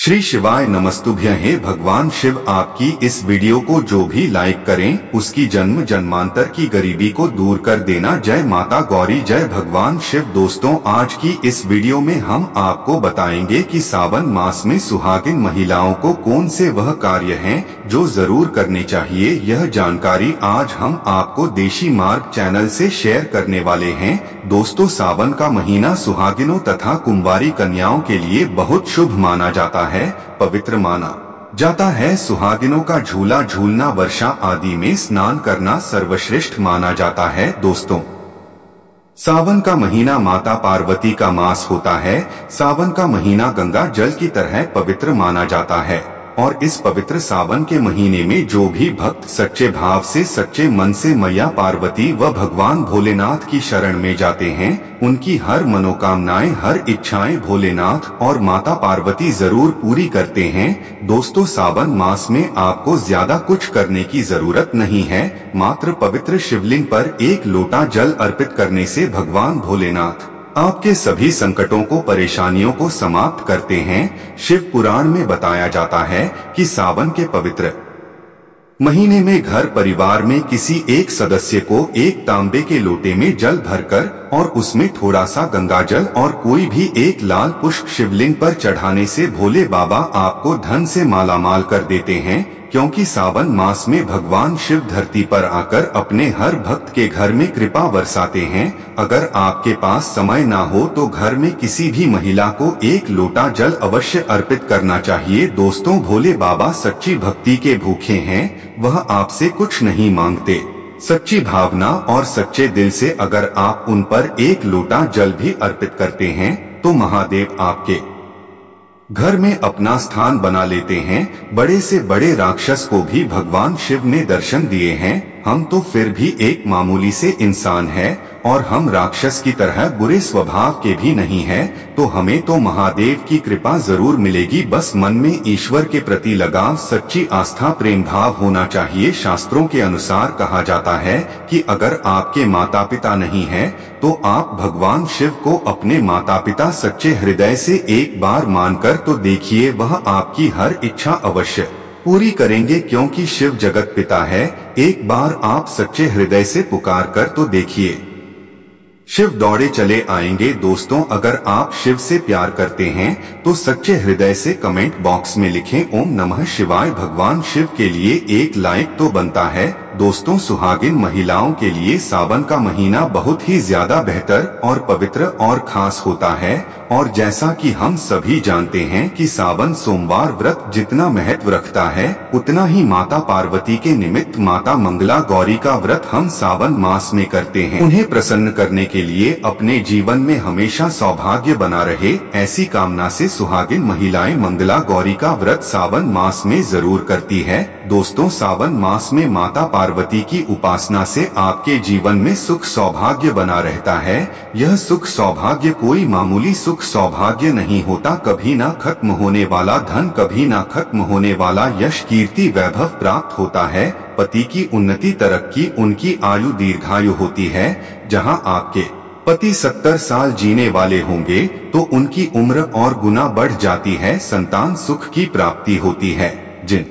श्री शिवाय नमस्तुभ्यं। हे भगवान शिव, आपकी इस वीडियो को जो भी लाइक करें उसकी जन्म जन्मांतर की गरीबी को दूर कर देना। जय माता गौरी, जय भगवान शिव। दोस्तों, आज की इस वीडियो में हम आपको बताएंगे कि सावन मास में सुहागिन महिलाओं को कौन से वह कार्य हैं जो जरूर करने चाहिए। यह जानकारी आज हम आपको देशी मार्ग चैनल से शेयर करने वाले हैं। दोस्तों, सावन का महीना सुहागिनों तथा कुंवारी कन्याओं के लिए बहुत शुभ माना जाता है, पवित्र माना जाता है। सुहागिनों का झूला झूलना, वर्षा आदि में स्नान करना सर्वश्रेष्ठ माना जाता है। दोस्तों, सावन का महीना माता पार्वती का मास होता है। सावन का महीना गंगा जल की तरह पवित्र माना जाता है और इस पवित्र सावन के महीने में जो भी भक्त सच्चे भाव से, सच्चे मन से मैया पार्वती व भगवान भोलेनाथ की शरण में जाते हैं, उनकी हर मनोकामनाएं, हर इच्छाएं भोलेनाथ और माता पार्वती जरूर पूरी करते हैं। दोस्तों, सावन मास में आपको ज्यादा कुछ करने की जरूरत नहीं है। मात्र पवित्र शिवलिंग पर एक लोटा जल अर्पित करने से भगवान भोलेनाथ आपके सभी संकटों को, परेशानियों को समाप्त करते हैं। शिव पुराण में बताया जाता है कि सावन के पवित्र महीने में घर परिवार में किसी एक सदस्य को एक तांबे के लोटे में जल भरकर और उसमें थोड़ा सा गंगा जल और कोई भी एक लाल पुष्प शिवलिंग पर चढ़ाने से भोले बाबा आपको धन से मालामाल कर देते हैं। क्योंकि सावन मास में भगवान शिव धरती पर आकर अपने हर भक्त के घर में कृपा बरसाते हैं। अगर आपके पास समय ना हो तो घर में किसी भी महिला को एक लोटा जल अवश्य अर्पित करना चाहिए। दोस्तों, भोले बाबा सच्ची भक्ति के भूखे हैं, वह आपसे कुछ नहीं मांगते। सच्ची भावना और सच्चे दिल से अगर आप उन पर एक लोटा जल भी अर्पित करते हैं तो महादेव आपके घर में अपना स्थान बना लेते हैं। बड़े से बड़े राक्षस को भी भगवान शिव ने दर्शन दिए हैं। हम तो फिर भी एक मामूली से इंसान हैं और हम राक्षस की तरह बुरे स्वभाव के भी नहीं हैं, तो हमें तो महादेव की कृपा जरूर मिलेगी। बस मन में ईश्वर के प्रति लगाव, सच्ची आस्था, प्रेम भाव होना चाहिए। शास्त्रों के अनुसार कहा जाता है कि अगर आपके माता पिता नहीं हैं, तो आप भगवान शिव को अपने माता पिता सच्चे हृदय से एक बार मानकर तो देखिए, वह आपकी हर इच्छा अवश्य पूरी करेंगे। क्योंकि शिव जगत पिता है। एक बार आप सच्चे हृदय से पुकार कर तो देखिए, शिव दौड़े चले आएंगे। दोस्तों, अगर आप शिव से प्यार करते हैं तो सच्चे हृदय से कमेंट बॉक्स में लिखें ओम नमः शिवाय। भगवान शिव के लिए एक लाइक तो बनता है। दोस्तों, सुहागिन महिलाओं के लिए सावन का महीना बहुत ही ज्यादा बेहतर और पवित्र और खास होता है। और जैसा कि हम सभी जानते हैं कि सावन सोमवार व्रत जितना महत्व रखता है, उतना ही माता पार्वती के निमित्त माता मंगला गौरी का व्रत हम सावन मास में करते हैं। उन्हें प्रसन्न करने के लिए अपने जीवन में हमेशा सौभाग्य बना रहे, ऐसी कामना से सुहागिन महिलाएं मंगला गौरी का व्रत सावन मास में जरूर करती है। दोस्तों, सावन मास में माता पार्वती की उपासना से आपके जीवन में सुख सौभाग्य बना रहता है। यह सुख सौभाग्य कोई मामूली सुख सौभाग्य नहीं होता। कभी ना खत्म होने वाला धन, कभी ना खत्म होने वाला यश, कीर्ति, वैभव प्राप्त होता है। पति की उन्नति, तरक्की, उनकी आयु दीर्घायु होती है। जहां आपके पति 70 साल जीने वाले होंगे तो उनकी उम्र और गुना बढ़ जाती है। संतान सुख की प्राप्ति होती है। जिन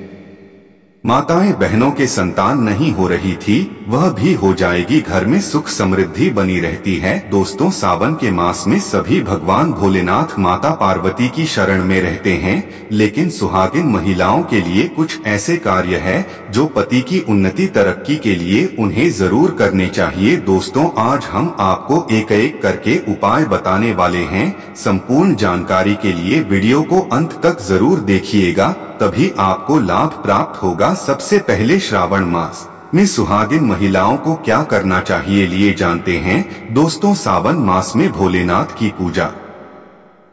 माताएं बहनों के संतान नहीं हो रही थी, वह भी हो जाएगी। घर में सुख समृद्धि बनी रहती है। दोस्तों, सावन के मास में सभी भगवान भोलेनाथ माता पार्वती की शरण में रहते हैं, लेकिन सुहागिन महिलाओं के लिए कुछ ऐसे कार्य है जो पति की उन्नति, तरक्की के लिए उन्हें जरूर करने चाहिए। दोस्तों, आज हम आपको एक एक करके उपाय बताने वाले हैं। संपूर्ण जानकारी के लिए वीडियो को अंत तक जरूर देखिएगा, तभी आपको लाभ प्राप्त होगा। सबसे पहले श्रावण मास में सुहागिन महिलाओं को क्या करना चाहिए, लिए जानते हैं। दोस्तों, सावन मास में भोलेनाथ की पूजा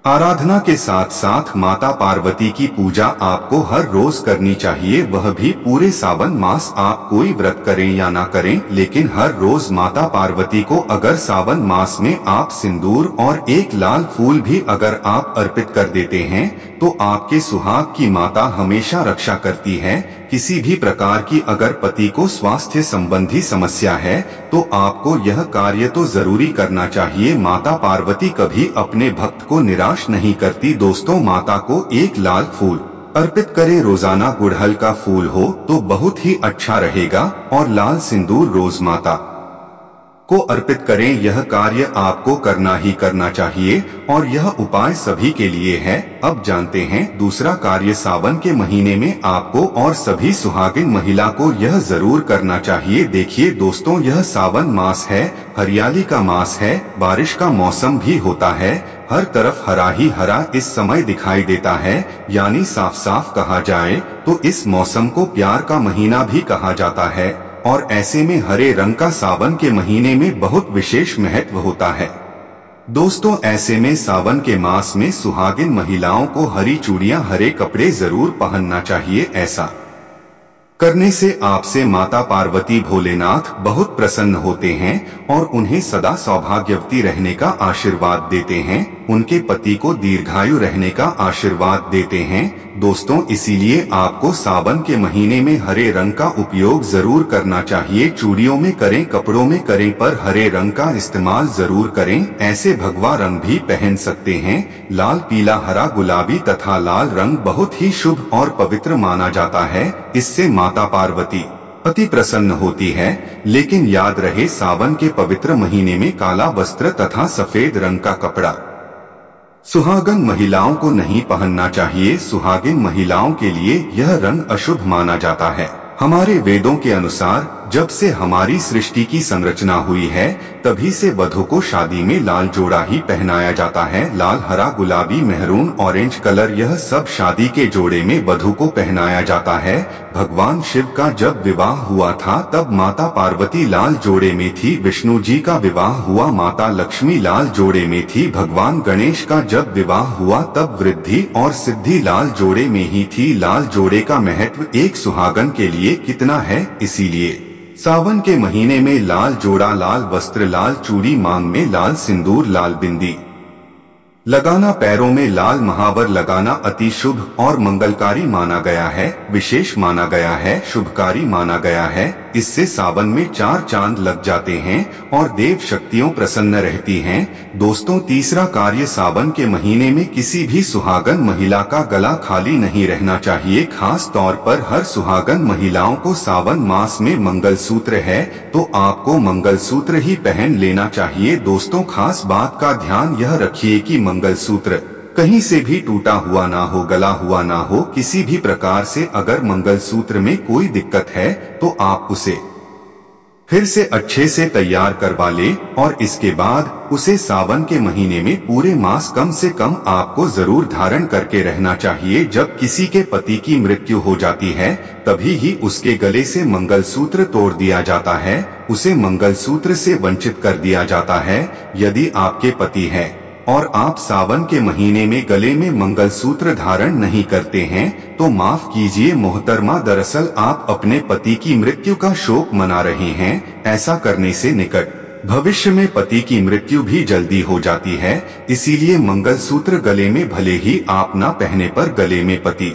आराधना के साथ साथ माता पार्वती की पूजा आपको हर रोज करनी चाहिए। वह भी पूरे सावन मास। आप कोई व्रत करें या ना करें, लेकिन हर रोज माता पार्वती को अगर सावन मास में आप सिंदूर और एक लाल फूल भी अगर आप अर्पित कर देते हैं तो आपके सुहाग की माता हमेशा रक्षा करती है। किसी भी प्रकार की अगर पति को स्वास्थ्य संबंधी समस्या है तो आपको यह कार्य तो जरूरी करना चाहिए। माता पार्वती कभी अपने भक्त को निराश नहीं करती। दोस्तों, माता को एक लाल फूल अर्पित करें। रोजाना गुड़हल का फूल हो तो बहुत ही अच्छा रहेगा और लाल सिंदूर रोज माता को अर्पित करें। यह कार्य आपको करना ही करना चाहिए और यह उपाय सभी के लिए है। अब जानते हैं दूसरा कार्य। सावन के महीने में आपको और सभी सुहागिन महिला को यह जरूर करना चाहिए। देखिए दोस्तों, यह सावन मास है, हरियाली का मास है, बारिश का मौसम भी होता है। हर तरफ हरा ही हरा इस समय दिखाई देता है, यानी साफ साफ कहा जाए तो इस मौसम को प्यार का महीना भी कहा जाता है। और ऐसे में हरे रंग का सावन के महीने में बहुत विशेष महत्व होता है। दोस्तों, ऐसे में सावन के मास में सुहागिन महिलाओं को हरी चूड़ियां, हरे कपड़े जरूर पहनना चाहिए। ऐसा करने से आपसे माता पार्वती भोलेनाथ बहुत प्रसन्न होते हैं और उन्हें सदा सौभाग्यवती रहने का आशीर्वाद देते हैं, उनके पति को दीर्घायु रहने का आशीर्वाद देते हैं। दोस्तों, इसीलिए आपको सावन के महीने में हरे रंग का उपयोग जरूर करना चाहिए। चूड़ियों में करें, कपड़ों में करें, पर हरे रंग का इस्तेमाल जरूर करें। ऐसे भगवा रंग भी पहन सकते हैं। लाल, पीला, हरा, गुलाबी तथा लाल रंग बहुत ही शुभ और पवित्र माना जाता है। इससे माता पार्वती अति प्रसन्न होती है। लेकिन याद रहे, सावन के पवित्र महीने में काला वस्त्र तथा सफेद रंग का कपड़ा सुहागन महिलाओं को नहीं पहनना चाहिए। सुहागिन महिलाओं के लिए यह रंग अशुभ माना जाता है। हमारे वेदों के अनुसार जब से हमारी सृष्टि की संरचना हुई है तभी से वधू को शादी में लाल जोड़ा ही पहनाया जाता है। लाल, हरा, गुलाबी, मेहरून, ऑरेंज कलर, यह सब शादी के जोड़े में वधू को पहनाया जाता है। भगवान शिव का जब विवाह हुआ था तब माता पार्वती लाल जोड़े में थी। विष्णु जी का विवाह हुआ, माता लक्ष्मी लाल जोड़े में थी। भगवान गणेश का जब विवाह हुआ तब वृद्धि और सिद्धि लाल जोड़े में ही थी। लाल जोड़े का महत्व एक सुहागन के लिए कितना है, इसीलिए सावन के महीने में लाल जोड़ा, लाल वस्त्र, लाल चूड़ी, मांग में लाल सिंदूर, लाल बिंदी लगाना, पैरों में लाल महावर लगाना अति शुभ और मंगलकारी माना गया है, विशेष माना गया है, शुभकारी माना गया है। इससे सावन में 4 चांद लग जाते हैं और देव शक्तियों प्रसन्न रहती हैं। दोस्तों, तीसरा कार्य, सावन के महीने में किसी भी सुहागन महिला का गला खाली नहीं रहना चाहिए। खास तौर पर हर सुहागन महिलाओं को सावन मास में मंगलसूत्र है तो आपको मंगलसूत्र ही पहन लेना चाहिए। दोस्तों, खास बात का ध्यान यह रखिए कि मंगलसूत्र कहीं से भी टूटा हुआ ना हो, गला हुआ ना हो। किसी भी प्रकार से अगर मंगलसूत्र में कोई दिक्कत है तो आप उसे फिर से अच्छे से तैयार करवा ले और इसके बाद उसे सावन के महीने में पूरे मास कम से कम आपको जरूर धारण करके रहना चाहिए। जब किसी के पति की मृत्यु हो जाती है तभी ही उसके गले से मंगलसूत्र तोड़ दिया जाता है, उसे मंगलसूत्र से वंचित कर दिया जाता है। यदि आपके पति है और आप सावन के महीने में गले में मंगलसूत्र धारण नहीं करते हैं तो माफ कीजिए मोहतरमा, दरअसल आप अपने पति की मृत्यु का शोक मना रहे हैं। ऐसा करने से निकट भविष्य में पति की मृत्यु भी जल्दी हो जाती है। इसीलिए मंगलसूत्र गले में भले ही आप ना पहने पर गले में पति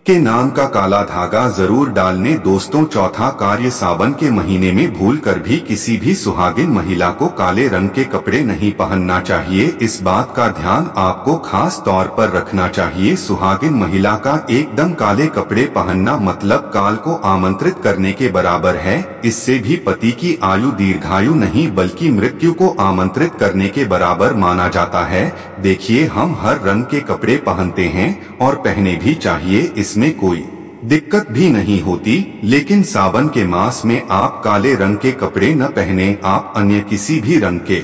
के नाम का काला धागा जरूर डालने। दोस्तों, चौथा कार्य, सावन के महीने में भूलकर भी किसी भी सुहागिन महिला को काले रंग के कपड़े नहीं पहनना चाहिए। इस बात का ध्यान आपको खास तौर पर रखना चाहिए। सुहागिन महिला का एकदम काले कपड़े पहनना मतलब काल को आमंत्रित करने के बराबर है। इससे भी पति की आयु दीर्घायु नहीं बल्कि मृत्यु को आमंत्रित करने के बराबर माना जाता है। देखिए, हम हर रंग के कपड़े पहनते हैं और पहने भी चाहिए, इसमें कोई दिक्कत भी नहीं होती। लेकिन सावन के मास में आप काले रंग के कपड़े न पहने, आप अन्य किसी भी रंग के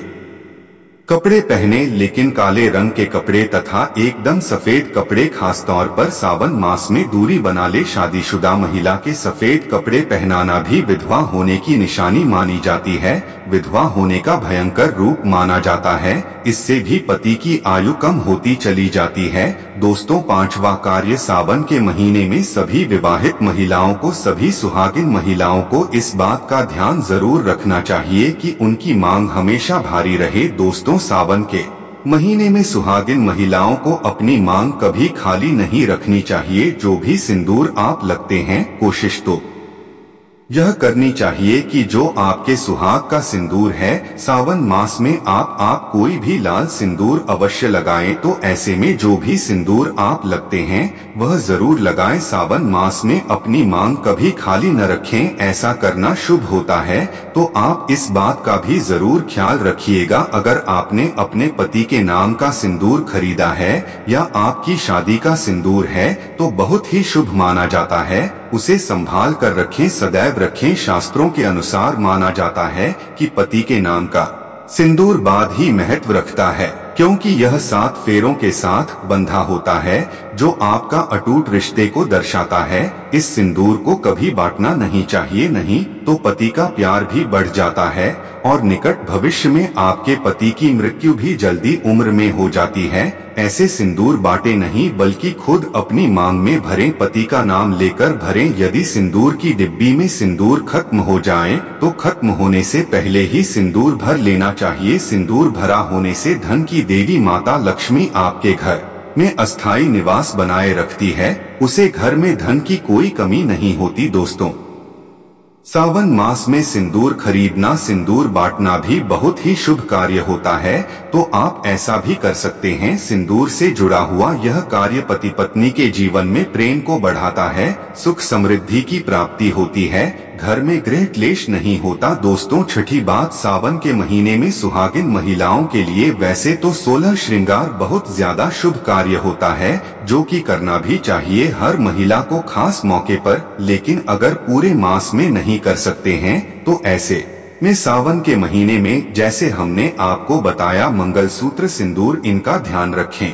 कपड़े पहने, लेकिन काले रंग के कपड़े तथा एकदम सफेद कपड़े खास तौर पर सावन मास में दूरी बना ले। शादीशुदा महिला के सफेद कपड़े पहनाना भी विधवा होने की निशानी मानी जाती है, विधवा होने का भयंकर रूप माना जाता है। इससे भी पति की आयु कम होती चली जाती है। दोस्तों, पांचवा कार्य, सावन के महीने में सभी विवाहित महिलाओं को, सभी सुहागिन महिलाओं को इस बात का ध्यान जरूर रखना चाहिए कि उनकी मांग हमेशा भारी रहे। दोस्तों, सावन के महीने में सुहागिन महिलाओं को अपनी मांग कभी खाली नहीं रखनी चाहिए। जो भी सिंदूर आप लगते हैं, कोशिश तो यह करनी चाहिए कि जो आपके सुहाग का सिंदूर है, सावन मास में आप कोई भी लाल सिंदूर अवश्य लगाएं। तो ऐसे में जो भी सिंदूर आप लगते हैं वह जरूर लगाएं। सावन मास में अपनी मांग कभी खाली न रखें, ऐसा करना शुभ होता है। तो आप इस बात का भी जरूर ख्याल रखिएगा। अगर आपने अपने पति के नाम का सिंदूर खरीदा है या आपकी शादी का सिंदूर है तो बहुत ही शुभ माना जाता है। उसे संभाल कर रखें, सदैव रखें। शास्त्रों के अनुसार माना जाता है कि पति के नाम का सिंदूर बाद ही महत्व रखता है, क्योंकि यह 7 फेरों के साथ बंधा होता है, जो आपका अटूट रिश्ते को दर्शाता है। इस सिंदूर को कभी बांटना नहीं चाहिए, नहीं तो पति का प्यार भी बढ़ जाता है और निकट भविष्य में आपके पति की मृत्यु भी जल्दी उम्र में हो जाती है। ऐसे सिंदूर बांटे नहीं, बल्कि खुद अपनी मांग में भरें। पति का नाम लेकर भरें। यदि सिंदूर की डिब्बी में सिंदूर खत्म हो जाए तो खत्म होने से पहले ही सिंदूर भर लेना चाहिए। सिंदूर भरा होने से धन की देवी माता लक्ष्मी आपके घर में अस्थायी निवास बनाए रखती है। उसे घर में धन की कोई कमी नहीं होती। दोस्तों, सावन मास में सिंदूर खरीदना, सिंदूर बांटना भी बहुत ही शुभ कार्य होता है। तो आप ऐसा भी कर सकते हैं। सिंदूर से जुड़ा हुआ यह कार्य पति पत्नी के जीवन में प्रेम को बढ़ाता है, सुख समृद्धि की प्राप्ति होती है, घर में गृह क्लेश नहीं होता। दोस्तों, छठी बात, सावन के महीने में सुहागिन महिलाओं के लिए वैसे तो 16 श्रृंगार बहुत ज्यादा शुभ कार्य होता है, जो कि करना भी चाहिए हर महिला को खास मौके पर। लेकिन अगर पूरे मास में नहीं कर सकते हैं तो ऐसे में सावन के महीने में, जैसे हमने आपको बताया, मंगलसूत्र, सिंदूर, इनका ध्यान रखें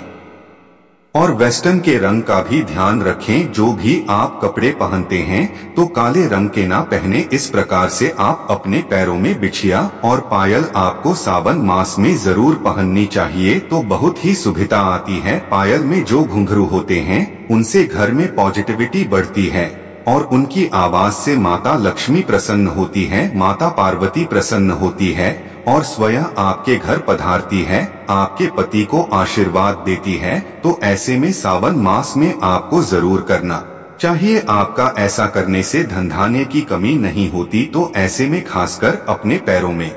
और वेस्टर्न के रंग का भी ध्यान रखें। जो भी आप कपड़े पहनते हैं तो काले रंग के ना पहने। इस प्रकार से आप अपने पैरों में बिछिया और पायल आपको सावन मास में जरूर पहननी चाहिए, तो बहुत ही सुविधा आती है। पायल में जो घुंघरू होते हैं उनसे घर में पॉजिटिविटी बढ़ती है और उनकी आवाज से माता लक्ष्मी प्रसन्न होती है, माता पार्वती प्रसन्न होती है और स्वयं आपके घर पधारती है, आपके पति को आशीर्वाद देती है। तो ऐसे में सावन मास में आपको जरूर करना चाहिए। आपका ऐसा करने से धन धान्य की कमी नहीं होती। तो ऐसे में खासकर अपने पैरों में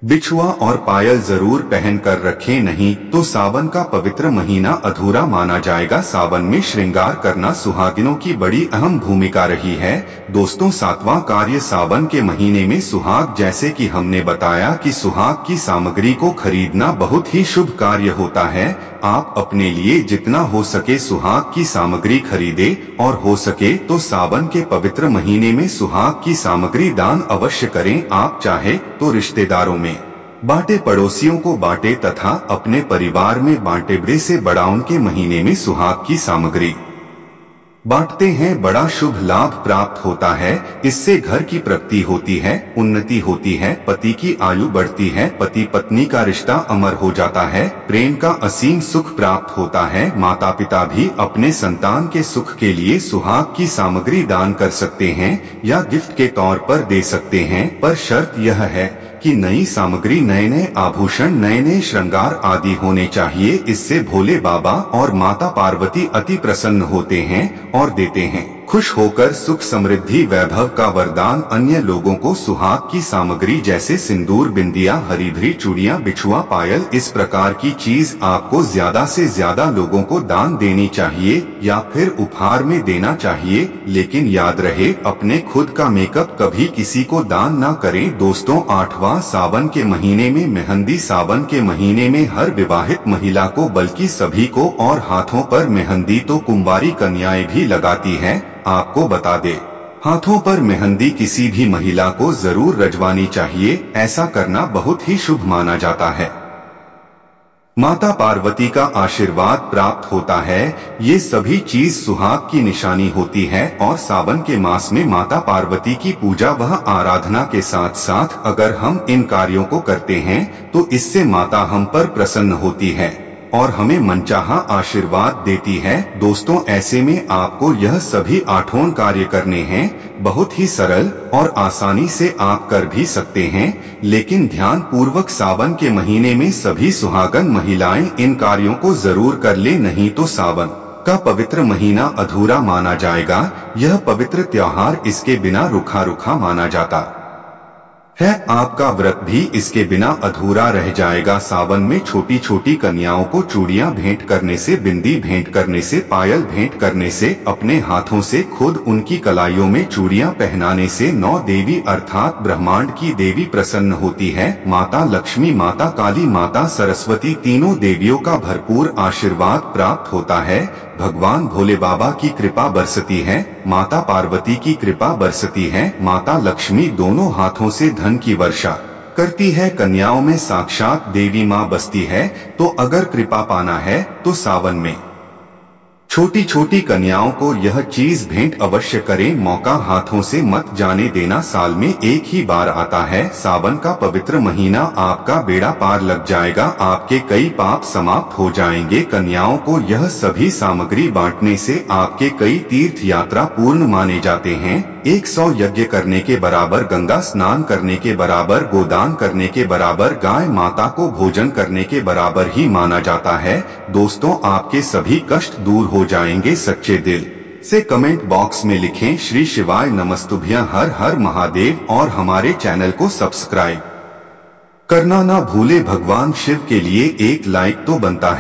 बिछुआ और पायल जरूर पहन कर रखें, नहीं तो सावन का पवित्र महीना अधूरा माना जाएगा। सावन में श्रृंगार करना सुहागिनों की बड़ी अहम भूमिका रही है। दोस्तों, 7वां कार्य सावन के महीने में सुहाग, जैसे कि हमने बताया कि सुहाग की सामग्री को खरीदना बहुत ही शुभ कार्य होता है। आप अपने लिए जितना हो सके सुहाग की सामग्री खरीदे और हो सके तो सावन के पवित्र महीने में सुहाग की सामग्री दान अवश्य करें। आप चाहे तो रिश्तेदारों में बांटे, पड़ोसियों को बांटे तथा अपने परिवार में बांटे। बड़े से बड़ाउन के महीने में सुहाग की सामग्री बांटते हैं, बड़ा शुभ लाभ प्राप्त होता है। इससे घर की प्रगति होती है, उन्नति होती है, पति की आयु बढ़ती है, पति पत्नी का रिश्ता अमर हो जाता है, प्रेम का असीम सुख प्राप्त होता है। माता पिता भी अपने संतान के सुख के लिए सुहाग की सामग्री दान कर सकते हैं या गिफ्ट के तौर पर दे सकते हैं, पर शर्त यह है कि नई सामग्री, नए नए आभूषण, नए नए श्रृंगार आदि होने चाहिए। इससे भोले बाबा और माता पार्वती अति प्रसन्न होते हैं और देते हैं। खुश होकर सुख समृद्धि वैभव का वरदान अन्य लोगों को सुहाग की सामग्री जैसे सिंदूर, बिंदिया, हरी भरी चूड़ियां, बिछुआ, पायल, इस प्रकार की चीज आपको ज्यादा से ज्यादा लोगों को दान देनी चाहिए या फिर उपहार में देना चाहिए। लेकिन याद रहे, अपने खुद का मेकअप कभी किसी को दान ना करें। दोस्तों, 8वां सावन के महीने में मेहंदी, सावन के महीने में हर विवाहित महिला को, बल्कि सभी को, और हाथों पर मेहंदी तो कुंवारी कन्याएं भी लगाती है। आपको बता दे, हाथों पर मेहंदी किसी भी महिला को जरूर रचवानी चाहिए। ऐसा करना बहुत ही शुभ माना जाता है। माता पार्वती का आशीर्वाद प्राप्त होता है। ये सभी चीज सुहाग की निशानी होती है और सावन के मास में माता पार्वती की पूजा व आराधना के साथ साथ अगर हम इन कार्यों को करते हैं तो इससे माता हम पर प्रसन्न होती है और हमें मनचाहा आशीर्वाद देती है। दोस्तों, ऐसे में आपको यह सभी 8 कार्य करने हैं। बहुत ही सरल और आसानी से आप कर भी सकते हैं, लेकिन ध्यान पूर्वक सावन के महीने में सभी सुहागन महिलाएं इन कार्यों को जरूर कर ले, नहीं तो सावन का पवित्र महीना अधूरा माना जाएगा। यह पवित्र त्योहार इसके बिना रुखा रुखा माना जाता है। आपका व्रत भी इसके बिना अधूरा रह जाएगा। सावन में छोटी छोटी कन्याओं को चूड़ियां भेंट करने से, बिंदी भेंट करने से, पायल भेंट करने से, अपने हाथों से खुद उनकी कलाइयों में चूड़ियां पहनाने से 9 देवी अर्थात ब्रह्मांड की देवी प्रसन्न होती है। माता लक्ष्मी, माता काली, माता सरस्वती, तीनों देवियों का भरपूर आशीर्वाद प्राप्त होता है। भगवान भोले बाबा की कृपा बरसती है, माता पार्वती की कृपा बरसती है, माता लक्ष्मी दोनों हाथों से धन की वर्षा करती है। कन्याओं में साक्षात देवी माँ बसती है। तो अगर कृपा पाना है तो सावन में छोटी छोटी कन्याओं को यह चीज भेंट अवश्य करें। मौका हाथों से मत जाने देना। साल में एक ही बार आता है सावन का पवित्र महीना। आपका बेड़ा पार लग जाएगा, आपके कई पाप समाप्त हो जाएंगे। कन्याओं को यह सभी सामग्री बांटने से आपके कई तीर्थ यात्रा पूर्ण माने जाते हैं। 100 यज्ञ करने के बराबर, गंगा स्नान करने के बराबर, गोदान करने के बराबर, गाय माता को भोजन करने के बराबर ही माना जाता है। दोस्तों, आपके सभी कष्ट दूर हो जाएंगे। सच्चे दिल से कमेंट बॉक्स में लिखें श्री शिवाय नमस्तुभ्यं, हर हर महादेव, और हमारे चैनल को सब्सक्राइब करना ना भूले। भगवान शिव के लिए एक लाइक तो बनता है।